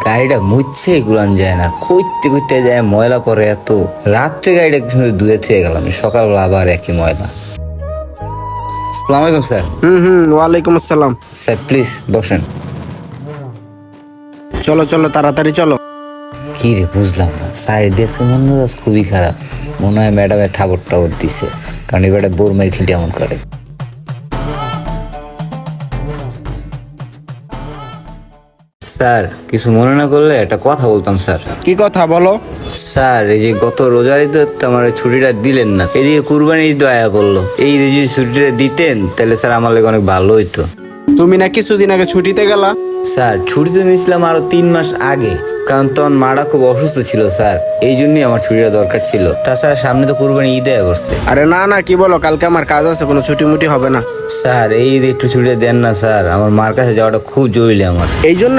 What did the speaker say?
গাড়িটা মুছছে গুলান যায় না, কইতে কইতে যায় ময়লা পরে এত। রাত্রে গাড়িটা কিন্তু ধুয়ে থুয়ে গেলাম, সকালবেলা আবার একই ময়লা। আসসালামু আলাইকুম স্যার। ওয়ালাইকুম আসসালাম। স্যার প্লিজ বসেন। চলো চলো তাড়াতাড়ি চলো। কি রে বুঝলাম না, স্যার দেশের মন মেজাজ খুবই খারাপ। মনে হয় ম্যাডামে থাবর টাবর দিছে, কারণ এবারে বোর মারি খেটে এমন করে। স্যার কিছু মনে না করলে একটা কথা বলতাম স্যার। কি কথা বলো? স্যার এই যে গত রোজার ঈদ আমার ছুটিটা দিলেন না, এদিকে কুরবানি ঈদ আয়া পড়লো, এই ঈদে যদি ছুটিটা দিতেন তাহলে স্যার আমার লাগে অনেক ভালো হইতো। তুমি না কিছুদিন আগে ছুটিতে গেলা? স্যার ছুটি তো নিয়েছিলাম আরো 3 মাস আগে, কারণ তখন মাটা খুব অসুস্থ ছিল স্যার, এই জন্যই আমার ছুটিটা দরকার ছিল। তাছাড়া সামনে তো কুরবানি ঈদ আয়া করছে। আরে না না, কি বলো, কালকে আমার কাজ আছে, কোনো ছুটি মুটি হবে না। স্যার এই ঈদে একটু ছুটিটা দেন না স্যার, আমার মার কাছে যাওয়াটা খুব জরুরি আমার। এই জন্য